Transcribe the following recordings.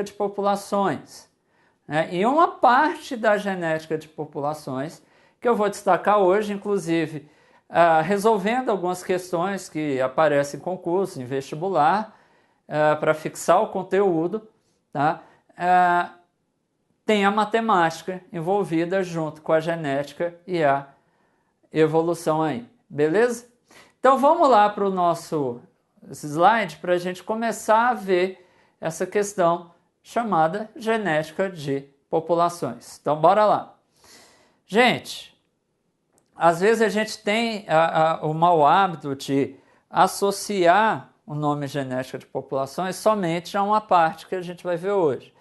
de populações, né? E uma parte da genética de populações que eu vou destacar hoje, inclusive, resolvendo algumas questões que aparecem em concurso, em vestibular, para fixar o conteúdo, tá? Tem a matemática envolvida junto com a genética e a evolução aí, beleza? Então vamos lá para o nosso slide para a gente começar a ver essa questão chamada genética de populações. Então bora lá. Gente, às vezes a gente tem o mau hábito de associar o nome genética de populações somente a uma parte que a gente vai ver hoje.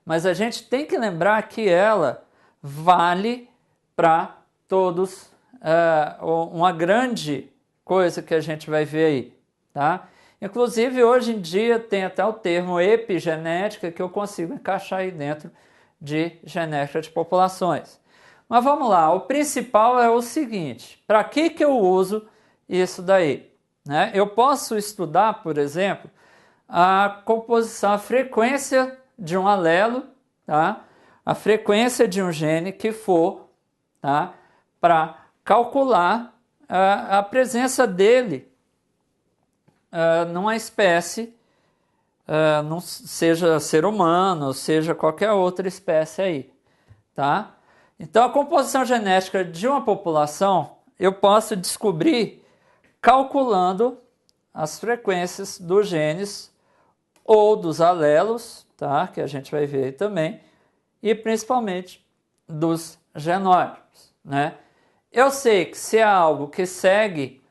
Mas a gente tem que lembrar que ela vale para todos, uma grande coisa que a gente vai ver aí, tá? Inclusive, hoje em dia tem até o termo epigenética que eu consigo encaixar aí dentro de genética de populações. Mas vamos lá, o principal é o seguinte, para que eu uso isso daí? Né? Eu posso estudar, por exemplo, a composição, a frequência de um alelo, tá? A frequência de um gene que for, tá? Para calcular a presença dele numa espécie, não seja ser humano, seja qualquer outra espécie aí, tá? Então, a composição genética de uma população eu posso descobrir calculando as frequências dos genes ou dos alelos, tá? Que a gente vai ver aí também, e principalmente dos genótipos, né? Eu sei que se é algo que segue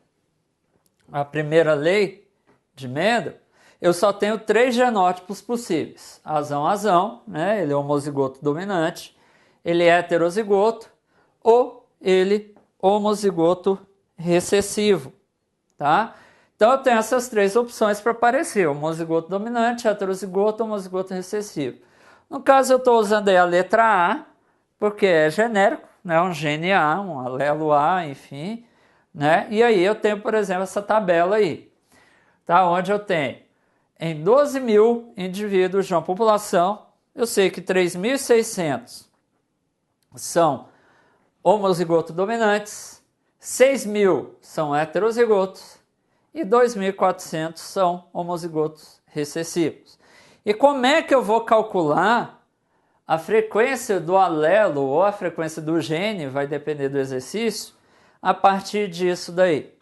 a primeira lei de Mendel, eu só tenho 3 genótipos possíveis. Azão, né? Ele é homozigoto dominante, ele é heterozigoto ou ele homozigoto recessivo, tá? Então eu tenho essas 3 opções para aparecer: homozigoto dominante, heterozigoto, homozigoto recessivo. No caso eu estou usando aí a letra A, porque é genérico, né? Um gene A, um alelo A, enfim, né? E aí eu tenho, por exemplo, essa tabela aí, tá? Onde eu tenho em 12 mil indivíduos de uma população, eu sei que 3.600 são homozigotos dominantes, 6.000 são heterozigotos e 2.400 são homozigotos recessivos. E como é que eu vou calcular a frequência do alelo ou a frequência do gene, vai depender do exercício, a partir disso daí?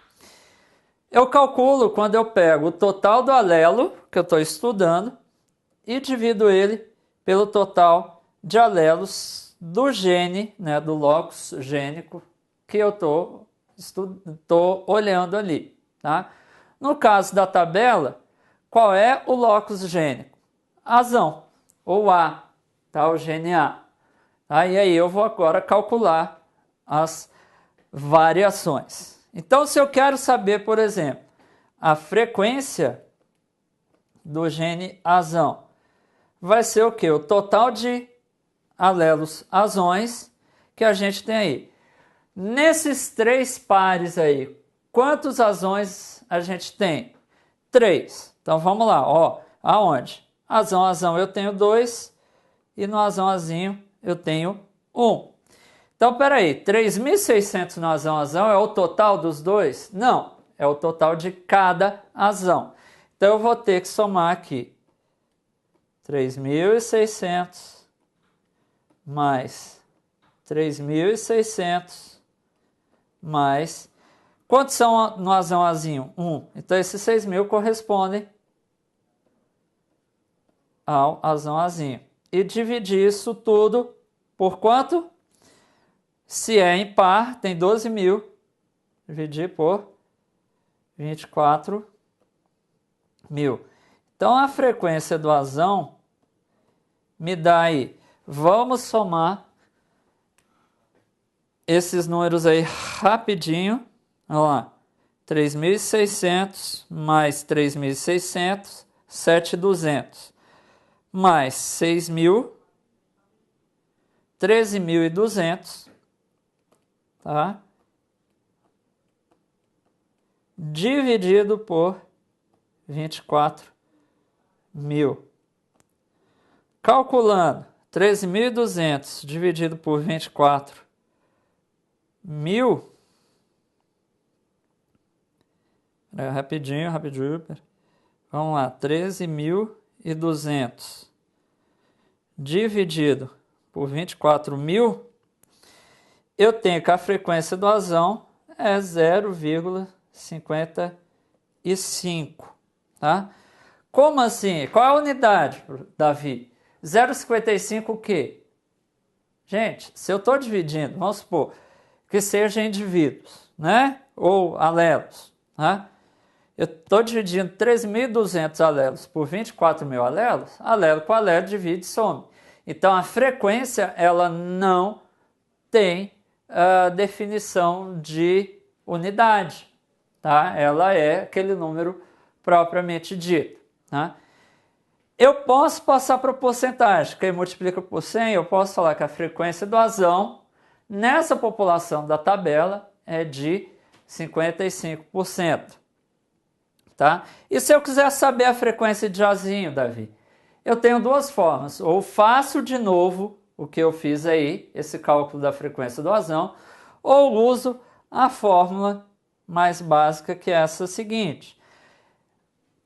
Eu calculo quando eu pego o total do alelo que eu estou estudando e divido ele pelo total de alelos do gene, né, do locus gênico que eu estou olhando ali, tá? No caso da tabela, qual é o locus gênico? Azão, ou A, tá? O gene A. Tá? E aí eu vou agora calcular as variações. Então, se eu quero saber, por exemplo, a frequência do gene azão, vai ser o quê? O total de alelos azões que a gente tem aí. Nesses 3 pares aí, quantos azões a gente tem? 3. Então vamos lá, ó. Aonde? Azão, eu tenho 2 e no azão eu tenho 1. Então, peraí, 3.600 no azão é o total dos dois? Não, é o total de cada azão. Então eu vou ter que somar aqui 3.600 mais 3.600 mais... Quantos são no azão? 1. Então esses 6.000 correspondem ao azão. E dividir isso tudo por quanto? Se é impar, tem 12.000. Dividir por 24.000. Então a frequência do azão me dá aí. Vamos somar esses números aí rapidinho. Vamos lá. 3.600 mais 3.600, 7.200. Mais 6.000, 13.200. Tá? Dividido por 24.000. calculando 13.200 dividido por 24.000. Rapidinho. Vamos lá, 13.200 dividido por 24.000, eu tenho que a frequência do azão é 0,55, tá? Como assim? Qual é a unidade, Davi? 0,55 o quê? Gente, se eu estou dividindo, vamos supor que sejam indivíduos, né? Ou alelos, tá? Eu estou dividindo 13.200 alelos por 24.000 alelos, alelo com alelo divide e some. Então, a frequência, ela não tem definição de unidade, tá? Ela é aquele número propriamente dito, tá? Eu posso passar para porcentagem, que aí multiplica por 100, eu posso falar que a frequência do azão, nessa população da tabela, é de 55%. Tá? E se eu quiser saber a frequência de azinho, Davi? Eu tenho duas formas. Ou faço de novo o que eu fiz aí, esse cálculo da frequência do azão, ou uso a fórmula mais básica, que é essa seguinte.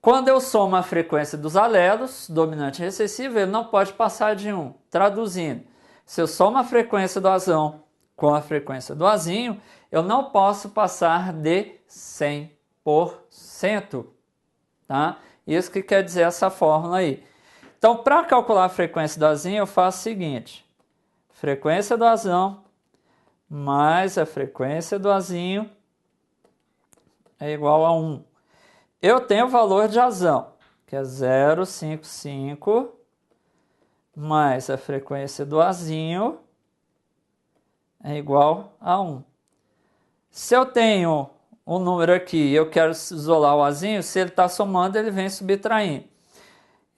Quando eu somo a frequência dos alelos, dominante e recessivo, ele não pode passar de 1. Traduzindo, se eu somo a frequência do azão com a frequência do azinho, eu não posso passar de 100%. Tá? Isso que quer dizer essa fórmula aí. Então, para calcular a frequência do azinho, eu faço o seguinte. Frequência do azão mais a frequência do azinho é igual a 1. Eu tenho o valor de azão, que é 0,55, mais a frequência do azinho é igual a 1. Se eu tenho um número aqui e eu quero isolar o azinho, se ele está somando, ele vem subtraindo.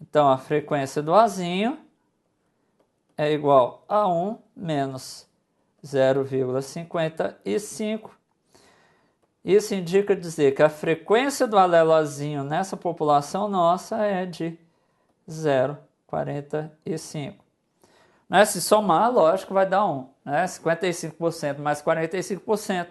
Então, a frequência do azinho é igual a 1 menos 0,55. Isso indica dizer que a frequência do alelo azinho nessa população nossa é de 0,45. Né? Se somar, lógico, vai dar 1. Né? 55% mais 45%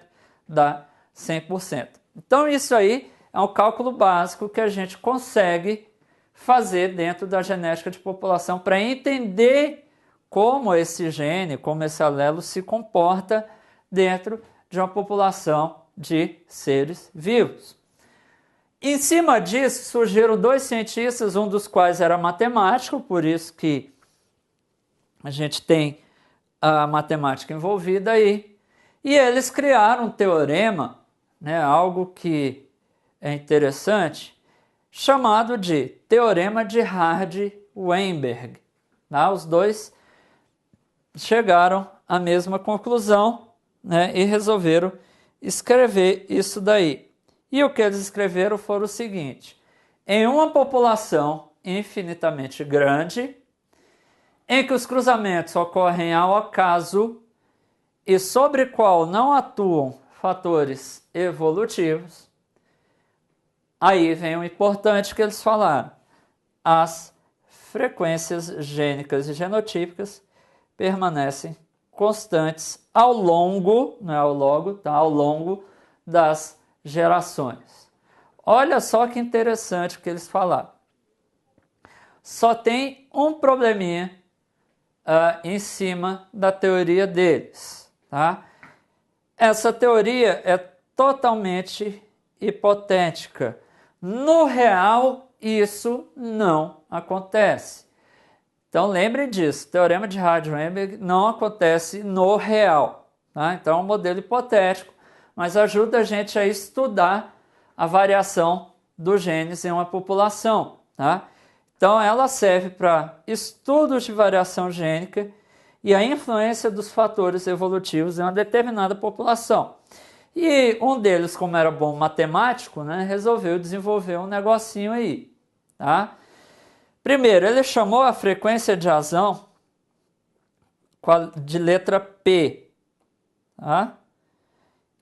dá 100%. Então, isso aí é um cálculo básico que a gente consegue fazer dentro da genética de população para entender como esse gene, como esse alelo se comporta dentro de uma população de seres vivos. Em cima disso, surgiram dois cientistas, um dos quais era matemático, por isso que a gente tem a matemática envolvida aí, e eles criaram um teorema, né, algo que é interessante, chamado de Teorema de Hardy-Weinberg. Tá? Os dois chegaram à mesma conclusão, né, e resolveram escrever isso daí. E o que eles escreveram foi o seguinte: em uma população infinitamente grande, em que os cruzamentos ocorrem ao acaso e sobre qual não atuam fatores evolutivos, aí vem o importante que eles falaram: as frequências gênicas e genotípicas permanecem constantes ao longo, não é ao longo, tá? Ao longo das gerações. Olha só que interessante o que eles falaram. Só tem um probleminha em cima da teoria deles, tá? Essa teoria é totalmente hipotética. No real, isso não acontece. Então, lembre disso, o teorema de Hardy-Weinberg não acontece no real. Tá? Então, é um modelo hipotético, mas ajuda a gente a estudar a variação dos genes em uma população. Tá? Então, ela serve para estudos de variação gênica e a influência dos fatores evolutivos em uma determinada população. E um deles, como era bom matemático, né, resolveu desenvolver um negocinho aí. Tá? Primeiro, ele chamou a frequência de azão de letra P. Tá?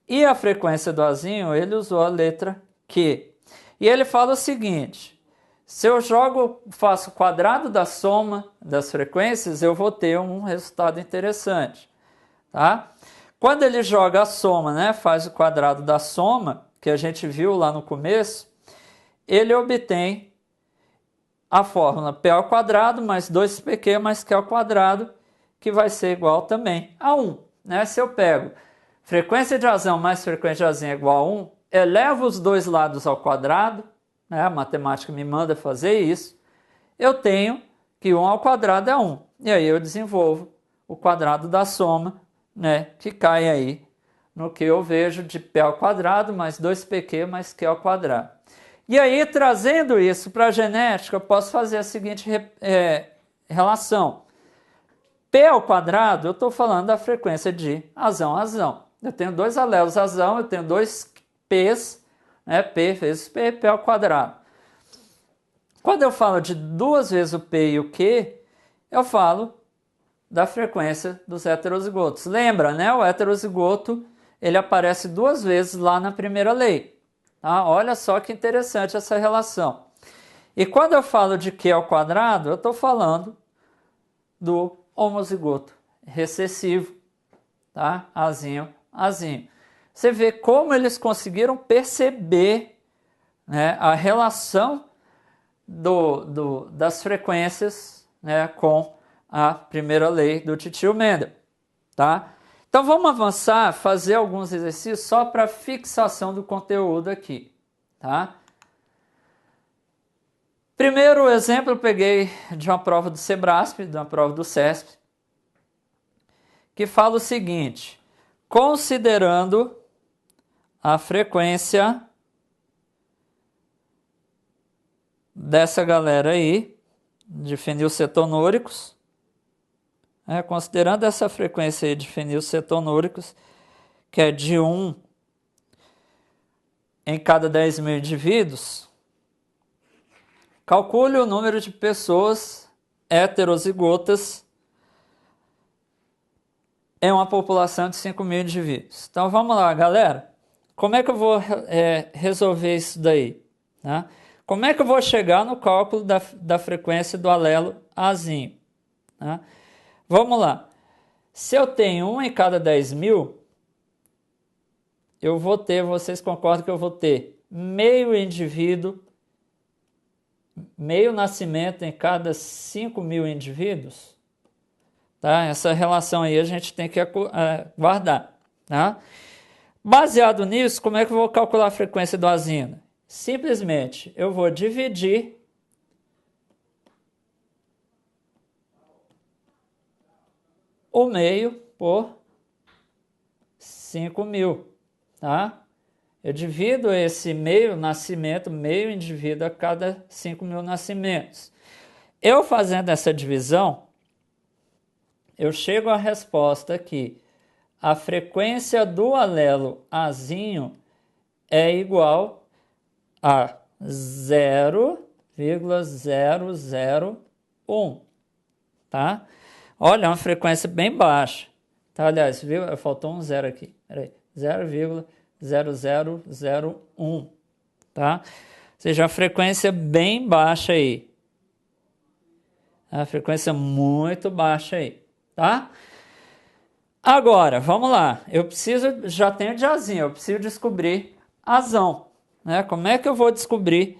E a frequência do azinho, ele usou a letra Q. E ele fala o seguinte: Se eu faço o quadrado da soma das frequências, eu vou ter um resultado interessante, tá? Quando ele joga a soma, né, faz o quadrado da soma, que a gente viu lá no começo, ele obtém a fórmula P ao quadrado mais 2PQ mais Q ao quadrado, que vai ser igual também a 1. Né? Se eu pego frequência de razão mais frequência de razão é igual a 1, elevo os dois lados ao quadrado, né? A matemática me manda fazer isso, eu tenho que 1 ao quadrado é 1. E aí eu desenvolvo o quadrado da soma, né? Que cai aí no que eu vejo de P ao quadrado mais 2PQ mais Q ao quadrado. E aí, trazendo isso para a genética, eu posso fazer a seguinte relação. P ao quadrado, eu estou falando da frequência de azão. Eu tenho dois alelos azão, eu tenho dois P's, né? P vezes P, P ao quadrado. Quando eu falo de duas vezes o P e o Q, eu falo da frequência dos heterozigotos. Lembra, né? O heterozigoto, ele aparece duas vezes lá na primeira lei. Tá? Olha só que interessante essa relação. E quando eu falo de Q ao quadrado, eu estou falando do homozigoto recessivo, tá? Azinho. Você vê como eles conseguiram perceber, né, a relação das frequências, né, com a primeira lei do Titio Mendel, tá? Então vamos avançar, fazer alguns exercícios só para fixação do conteúdo aqui, tá? Primeiro exemplo eu peguei de uma prova do Sebrasp, de uma prova do CESP, que fala o seguinte: considerando a frequência dessa galera aí, de fenilcetonúricos, considerando essa frequência aí de fenilcetonúricos, que é de 1 em cada 10 mil indivíduos, calcule o número de pessoas heterozigotas em uma população de 5 mil indivíduos. Então vamos lá, galera. Como é que eu vou resolver isso daí? Tá? Como é que eu vou chegar no cálculo da frequência do alelo Azinho? Tá? Vamos lá. Se eu tenho 1 em cada 10 mil, eu vou ter, vocês concordam que eu vou ter meio indivíduo, meio nascimento em cada 5 mil indivíduos? Tá? Essa relação aí a gente tem que guardar. Tá? Baseado nisso, como é que eu vou calcular a frequência do Azinho? Simplesmente, eu vou dividir o meio por 5 mil. Tá? Eu divido esse meio nascimento, meio indivíduo a cada 5 mil nascimentos. Eu fazendo essa divisão, eu chego à resposta que a frequência do alelo Azinho é igual a 0,001, tá? Olha, é uma frequência bem baixa, tá? Aliás, viu? Faltou um zero aqui, peraí, 0,0001, tá? Ou seja, uma frequência bem baixa aí, a frequência muito baixa aí, tá? Agora, vamos lá, já tenho de Azinho, eu preciso descobrir azão, né? Como é que eu vou descobrir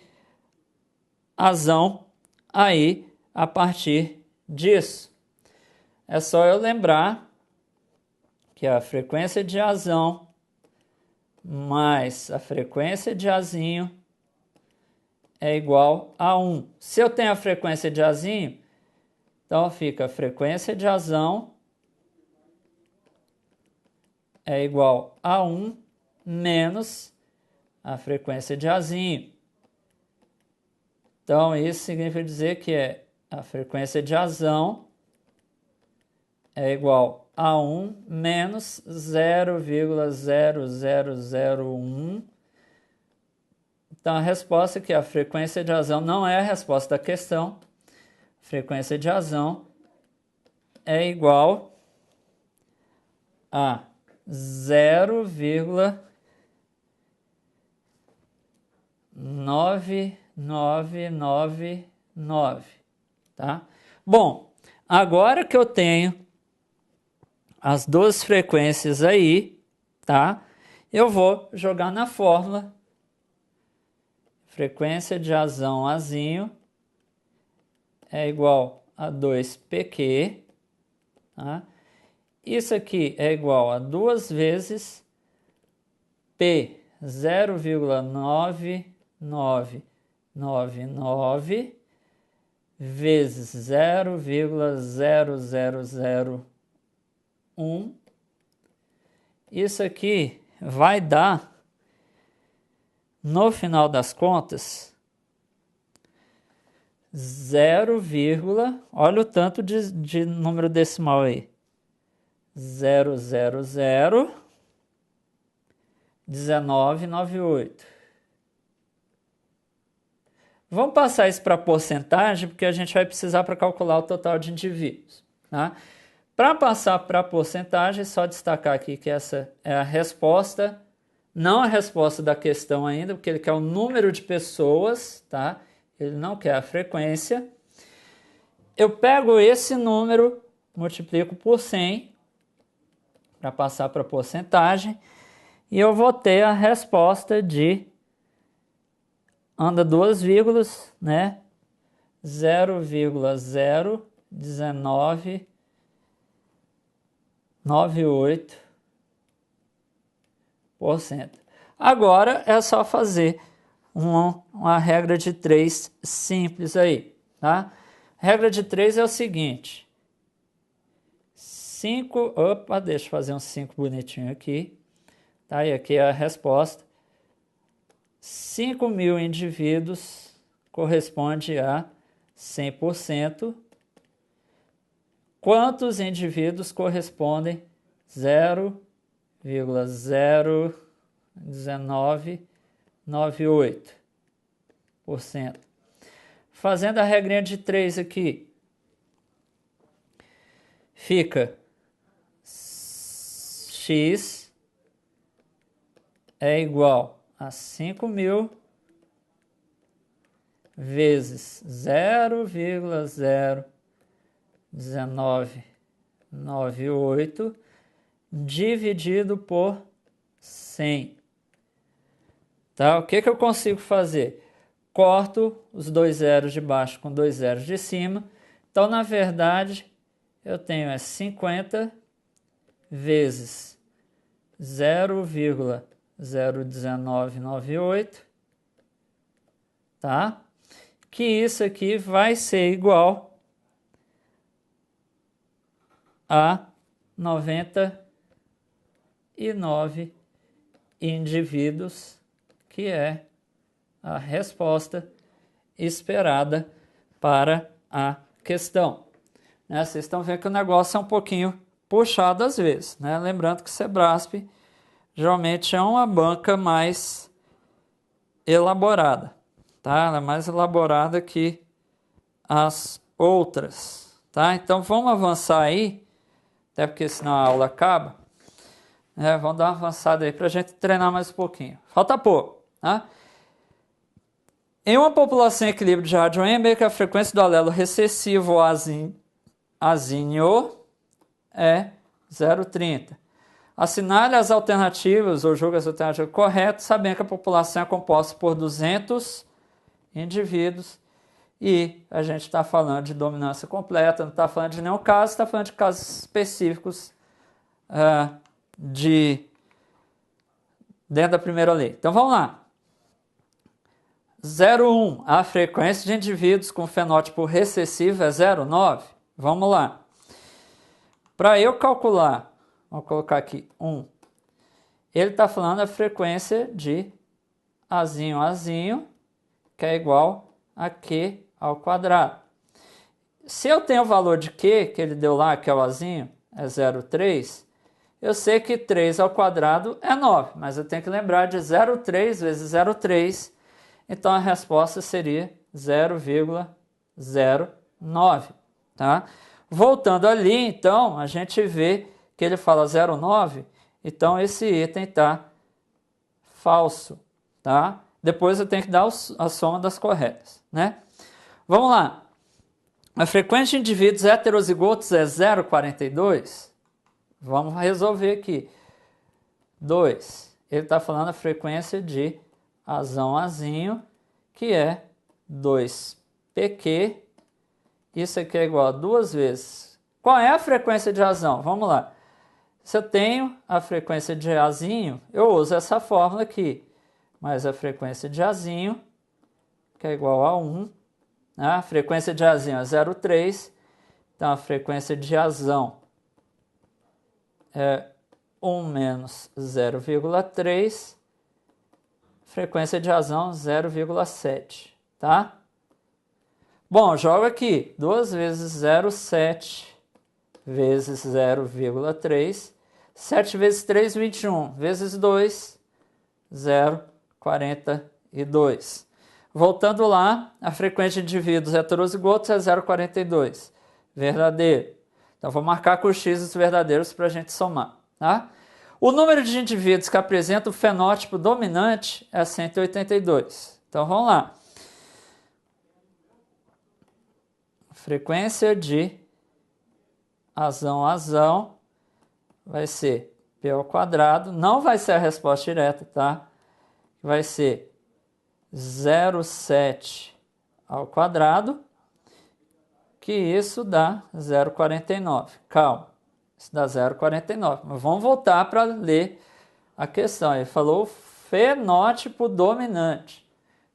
azão aí a partir disso? É só eu lembrar que a frequência de azão mais a frequência de Azinho é igual a 1. Se eu tenho a frequência de Azinho, então fica a frequência de azão é igual a 1 menos a frequência de Azinho. Então, isso significa dizer que a frequência de azão é igual a 1 menos 0,0001. Então, a resposta é que a frequência de azão não é a resposta da questão. A frequência de azão é igual a 0,9 999, tá? Bom, agora que eu tenho as duas frequências aí, tá? Eu vou jogar na fórmula. Frequência de Azão Azinho é igual a 2pq, tá? Isso aqui é igual a 2 vezes P 0,9999 vezes 0,0001. Isso aqui vai dar, no final das contas, 0, olha o tanto de número decimal aí. 0,001998. Vamos passar isso para porcentagem, porque a gente vai precisar para calcular o total de indivíduos, tá? Para passar para porcentagem, é só destacar aqui que essa é a resposta, não a resposta da questão ainda, porque ele quer o número de pessoas, tá? Ele não quer a frequência. Eu pego esse número, multiplico por 100, para passar para porcentagem, e eu vou ter a resposta de, anda duas vírgulas, né? 0,1998%. Agora é só fazer uma regra de 3 simples aí, tá? Regra de 3 é o seguinte. 5, opa, deixa eu fazer um 5 bonitinho aqui, tá? E aqui é a resposta. 5.000 indivíduos corresponde a 100%. Quantos indivíduos correspondem 0,01998%? Fazendo a regrinha de 3 aqui, fica x é igual a 5.000 vezes 0,01998 dividido por 100. Tá? O que eu consigo fazer? Corto os dois zeros de baixo com dois zeros de cima. Então, na verdade, eu tenho 50 vezes 0,01998, tá? Que isso aqui vai ser igual a 99 indivíduos, que é a resposta esperada para a questão. Né? Vocês estão vendo que o negócio é um pouquinho puxado às vezes, né? Lembrando que o Sebrasp geralmente é uma banca mais elaborada, tá? Ela é mais elaborada que as outras, tá? Então vamos avançar aí, até porque senão a aula acaba. Vamos dar uma avançada aí para a gente treinar mais um pouquinho. Falta pouco, tá? Em uma população em equilíbrio de rádio-Weinberg, a frequência do alelo recessivo azínio é 0,30. Assinale as alternativas ou julgue as alternativas corretas, sabendo que a população é composta por 200 indivíduos e a gente está falando de dominância completa, não está falando de nenhum caso, está falando de casos específicos dentro da primeira lei. Então vamos lá. 0,1, a frequência de indivíduos com fenótipo recessivo é 0,9. Vamos lá. Para eu calcular, vou colocar aqui 1, ele está falando a frequência de Azinho, que é igual a Q ao quadrado. Se eu tenho o valor de Q, que ele deu lá, que é o Azinho, é 0,3, eu sei que 3 ao quadrado é 9, mas eu tenho que lembrar de 0,3 vezes 0,3, então a resposta seria 0,09, tá? Voltando ali, então, a gente vê que ele fala 0,9, então esse item está falso, tá? Depois eu tenho que dar a soma das corretas, né? Vamos lá. A frequência de indivíduos heterozigotos é 0,42. Vamos resolver aqui. 2. Ele está falando a frequência de Azão Azinho, que é 2pq. Isso aqui é igual a 2 vezes. Qual é a frequência de Azão? Vamos lá. Se eu tenho a frequência de Azinho, eu uso essa fórmula aqui. Mas a frequência de Azinho, que é igual a 1. Né? A frequência de Azinho é 0,3. Então, a frequência de Azão é 1 menos 0,3. Frequência de Azão 0,7. Tá? Bom, jogo aqui. 2 vezes 0,7 vezes 0,3. 7 vezes 3, 21. Vezes 2, 0,42. Voltando lá, a frequência de indivíduos heterozigotos é 0,42. Verdadeiro. Então, vou marcar com os x os verdadeiros para a gente somar. Tá? O número de indivíduos que apresentam o fenótipo dominante é 182. Então, vamos lá. Frequência de Azão vai ser P ao quadrado. Não vai ser a resposta direta, tá? Vai ser 0,7 ao quadrado, que isso dá 0,49. Calma, isso dá 0,49. Mas vamos voltar para ler a questão. Ele falou fenótipo dominante.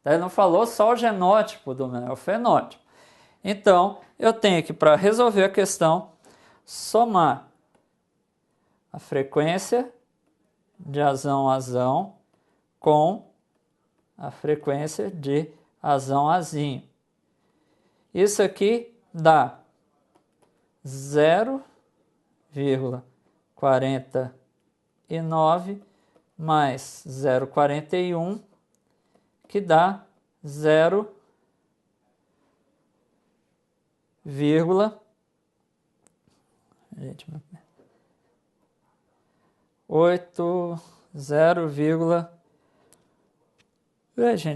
Ele não falou só o genótipo dominante, é o fenótipo. Então, eu tenho que, para resolver a questão, somar a frequência de Azão com a frequência de Azão Azinho. Isso aqui dá 0,49 mais 0,41, que dá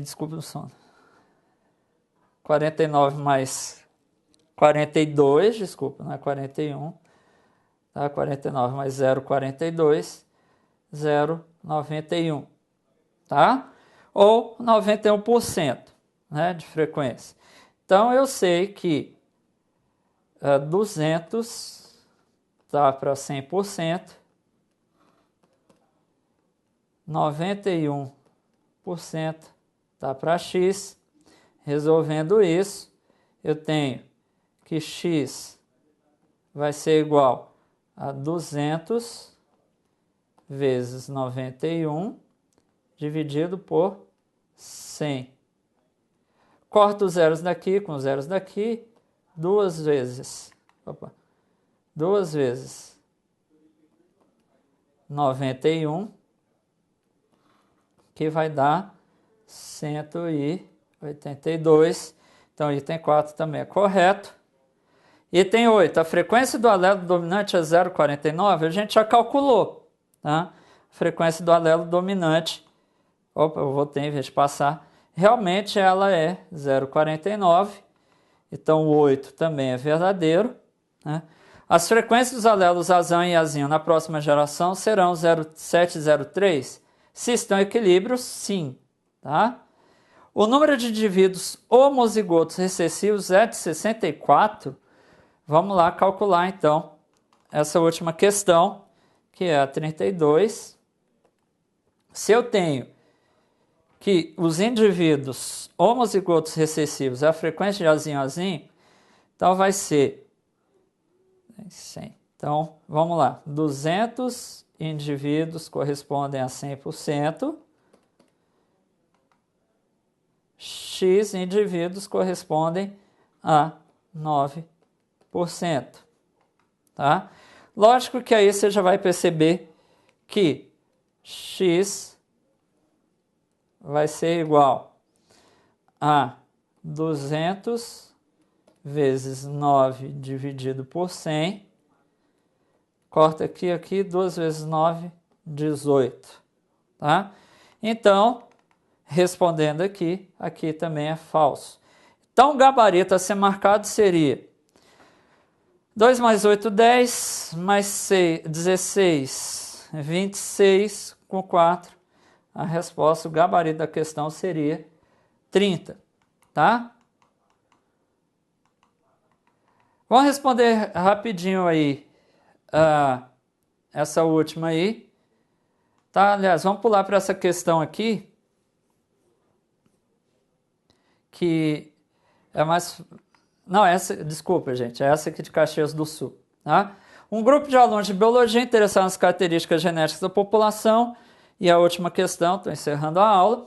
desculpa o sono. 49 mais 42, desculpa, não é 41. Tá? 49 mais 0,42, 0,91. Tá? Ou 91%, né, de frequência. Então, eu sei que 200 tá para 100%, 91% tá para x. Resolvendo isso, eu tenho que x vai ser igual a 200 vezes 91 dividido por 100. Corto os zeros daqui com os zeros daqui. 2 vezes 91, que vai dar 182. Então, item 4 também é correto. Item 8, a frequência do alelo dominante é 0,49. A gente já calculou, tá? A frequência do alelo dominante, eu voltei em vez de passar, realmente ela é 0,49. Então, o 8 também é verdadeiro. Né? As frequências dos alelos Azão e Azinho na próxima geração serão 0,7 e 0,3. Se estão em equilíbrio, sim. Tá? O número de indivíduos homozigotos recessivos é de 64. Vamos lá calcular, então, essa última questão, que é a 32. Se eu tenho que os indivíduos homozigotos recessivos, a frequência de Azinho, então vai ser 100. Então, vamos lá. 200 indivíduos correspondem a 100%. X indivíduos correspondem a 9%. Tá? Lógico que aí você já vai perceber que X vai ser igual a 200 vezes 9 dividido por 100. Corta aqui, 2 vezes 9, 18. Tá? Então, respondendo aqui, aqui também é falso. Então, o gabarito a ser marcado seria 2 mais 8, 10, mais 6, 16, 26, com 4. A resposta, o gabarito da questão seria 30, tá? Vamos responder rapidinho aí essa última aí. Tá? Aliás, vamos pular para essa questão aqui, que é mais... Não, essa, desculpa, gente, é essa aqui de Caxias do Sul. Tá? Um grupo de alunos de biologia interessados nas características genéticas da população, e a última questão, estou encerrando a aula,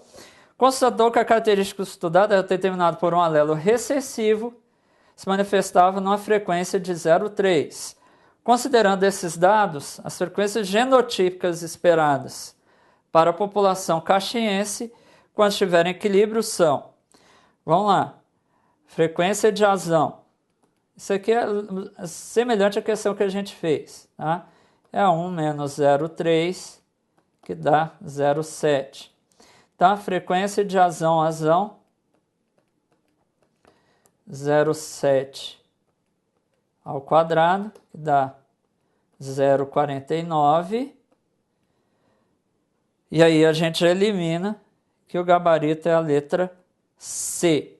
constatou que a característica estudada era determinada por um alelo recessivo, se manifestava numa frequência de 0,3. Considerando esses dados, as frequências genotípicas esperadas para a população caxiense, quando estiver em equilíbrio, são, vamos lá, frequência de azão. Isso aqui é semelhante à questão que a gente fez. Tá? É 1 menos 0,3, que dá 0,7. Tá? Frequência de azão, 0,7 ao quadrado, que dá 0,49. E aí a gente elimina que o gabarito é a letra C.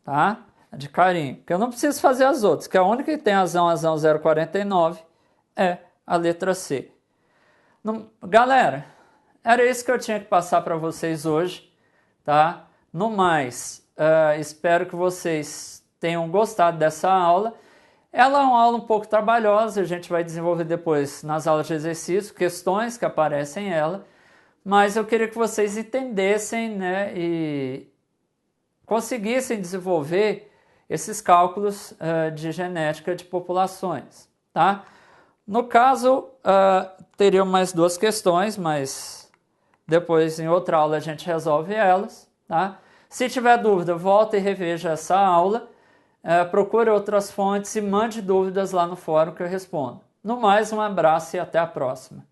Tá? De carinho. Porque eu não preciso fazer as outras, que a única que tem azão 0,49 é a letra C. Galera, era isso que eu tinha que passar para vocês hoje. Tá? No mais, espero que vocês tenham gostado dessa aula. Ela é uma aula um pouco trabalhosa, a gente vai desenvolver depois nas aulas de exercício, questões que aparecem nela, mas eu queria que vocês entendessem, né, e conseguissem desenvolver esses cálculos de genética de populações. Tá? No caso, teriam mais 2 questões, mas depois em outra aula a gente resolve elas. Tá? Se tiver dúvida, volta e reveja essa aula. Procure outras fontes e mande dúvidas lá no fórum que eu respondo. No mais, um abraço e até a próxima.